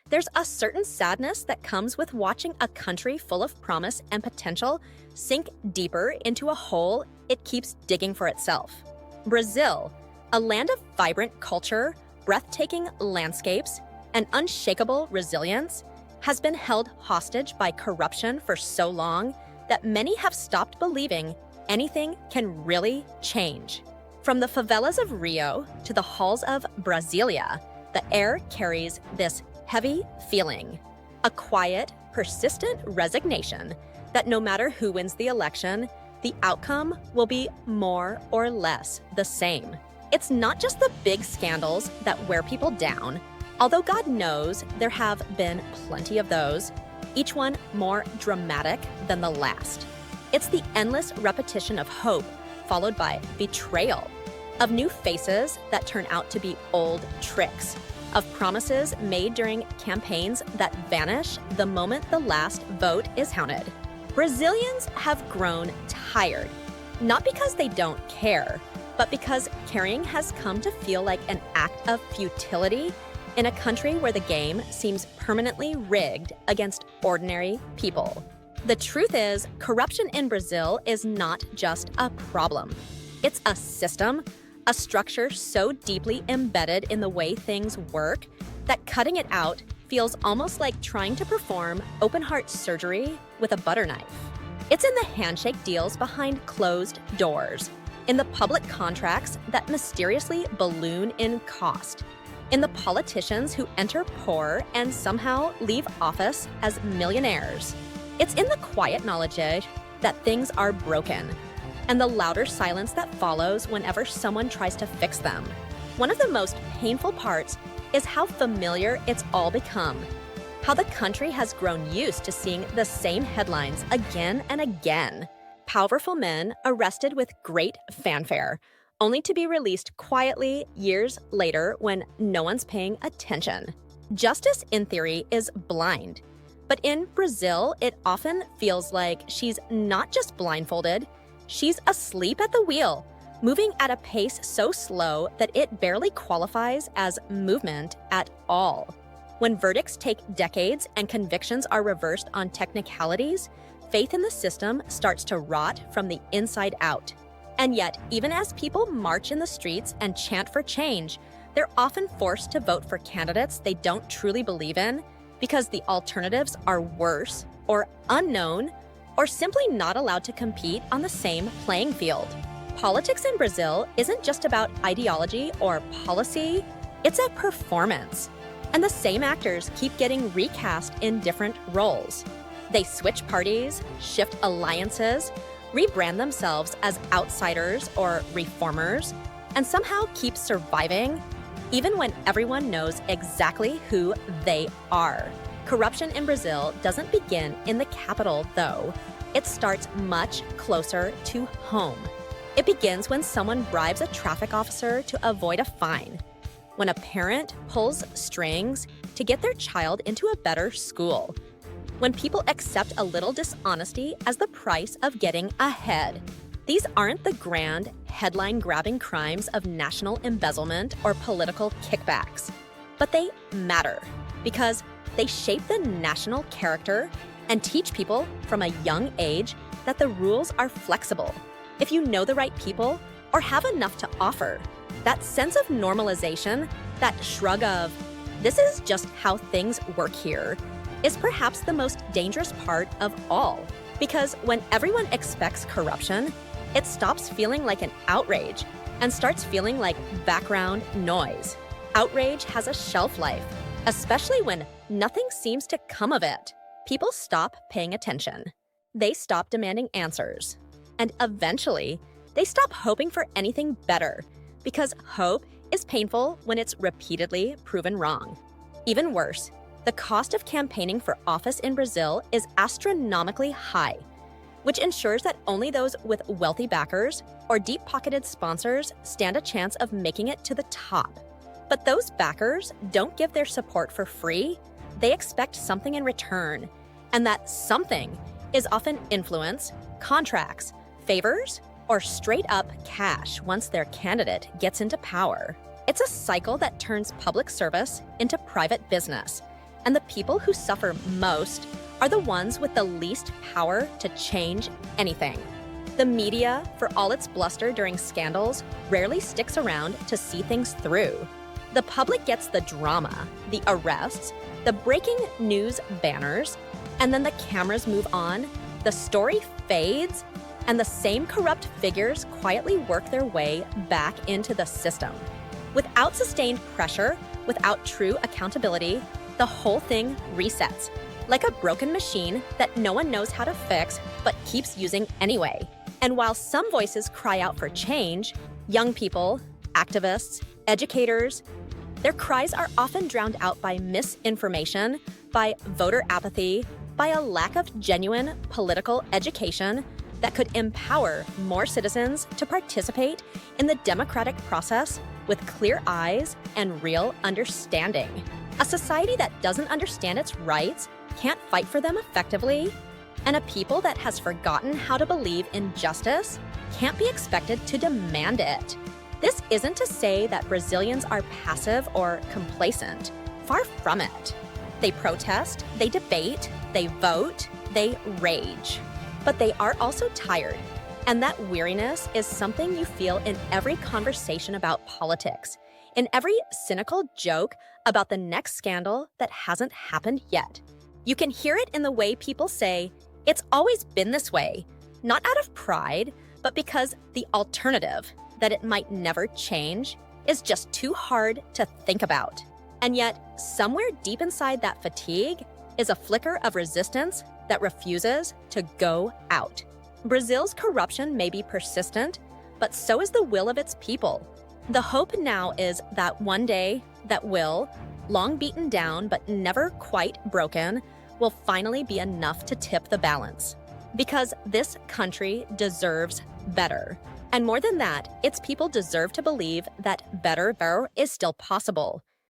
There's a certain sadness that comes with watching a country full of promise and potential sink deeper into a hole it keeps digging for itself. Brazil, a land of vibrant culture, breathtaking landscapes, and unshakable resilience, has been held hostage by corruption for so long that many have stopped believing anything can really change. From the favelas of Rio to the halls of Brasília, the air carries this heavy feeling, a quiet, persistent resignation that no matter who wins the election, the outcome will be more or less the same. It's not just the big scandals that wear people down, although God knows there have been plenty of those, each one more dramatic than the last. It's the endless repetition of hope followed by betrayal, of new faces that turn out to be old tricks, of promises made during campaigns that vanish the moment the last vote is counted. Brazilians have grown tired, not because they don't care, but because caring has come to feel like an act of futility in a country where the game seems permanently rigged against ordinary people. The truth is, corruption in Brazil is not just a problem. It's a system, a structure so deeply embedded in the way things work that cutting it out feels almost like trying to perform open-heart surgery with a butter knife. It's in the handshake deals behind closed doors, in the public contracts that mysteriously balloon in cost, in the politicians who enter poor and somehow leave office as millionaires. It's in the quiet knowledge that things are broken, and the louder silence that follows whenever someone tries to fix them. One of the most painful parts is how familiar it's all become, how the country has grown used to seeing the same headlines again and again. Powerful men arrested with great fanfare, only to be released quietly years later when no one's paying attention. Justice, in theory, is blind. But in Brazil, it often feels like she's not just blindfolded, she's asleep at the wheel, moving at a pace so slow that it barely qualifies as movement at all. When verdicts take decades and convictions are reversed on technicalities, faith in the system starts to rot from the inside out. And yet, even as people march in the streets and chant for change, they're often forced to vote for candidates they don't truly believe in because the alternatives are worse or unknown or simply not allowed to compete on the same playing field. Politics in Brazil isn't just about ideology or policy, it's a performance. And the same actors keep getting recast in different roles. They switch parties, shift alliances, rebrand themselves as outsiders or reformers, and somehow keep surviving, even when everyone knows exactly who they are. Corruption in Brazil doesn't begin in the capital, though. It starts much closer to home. It begins when someone bribes a traffic officer to avoid a fine, when a parent pulls strings to get their child into a better school, when people accept a little dishonesty as the price of getting ahead. These aren't the grand, headline-grabbing crimes of national embezzlement or political kickbacks, but they matter because they shape the national character and teach people from a young age that the rules are flexible. If you know the right people or have enough to offer, that sense of normalization, that shrug of, this is just how things work here, is perhaps the most dangerous part of all. Because when everyone expects corruption, it stops feeling like an outrage and starts feeling like background noise. Outrage has a shelf life, especially when nothing seems to come of it. People stop paying attention. They stop demanding answers. And eventually, they stop hoping for anything better, because hope is painful when it's repeatedly proven wrong. Even worse, the cost of campaigning for office in Brazil is astronomically high, which ensures that only those with wealthy backers or deep-pocketed sponsors stand a chance of making it to the top. But those backers don't give their support for free. They expect something in return, and that something is often influence, contracts, favors, or straight-up cash once their candidate gets into power. It's a cycle that turns public service into private business, And the people who suffer most are the ones with the least power to change anything. The media, for all its bluster during scandals, rarely sticks around to see things through. The public gets the drama, the arrests, the breaking news banners, and then the cameras move on, the story fades, and the same corrupt figures quietly work their way back into the system. Without sustained pressure, without true accountability, the whole thing resets, like a broken machine that no one knows how to fix but keeps using anyway. And while some voices cry out for change, young people, activists, educators, their cries are often drowned out by misinformation, by voter apathy, by a lack of genuine political education that could empower more citizens to participate in the democratic process with clear eyes and real understanding. A society that doesn't understand its rights can't fight for them effectively, and a people that has forgotten how to believe in justice can't be expected to demand it. This isn't to say that Brazilians are passive or complacent. Far from it. They protest, they debate, they vote, they rage. But they are also tired, and that weariness is something you feel in every conversation about politics, in every cynical joke about the next scandal that hasn't happened yet. You can hear it in the way people say, "It's always been this way," not out of pride, but because the alternative, that it might never change, is just too hard to think about. And yet, somewhere deep inside that fatigue is a flicker of resistance that refuses to go out. Brazil's corruption may be persistent, but so is the will of its people. The hope now is that one day that will, long beaten down but never quite broken, will finally be enough to tip the balance. Because this country deserves better. And more than that, its people deserve to believe that better is still possible.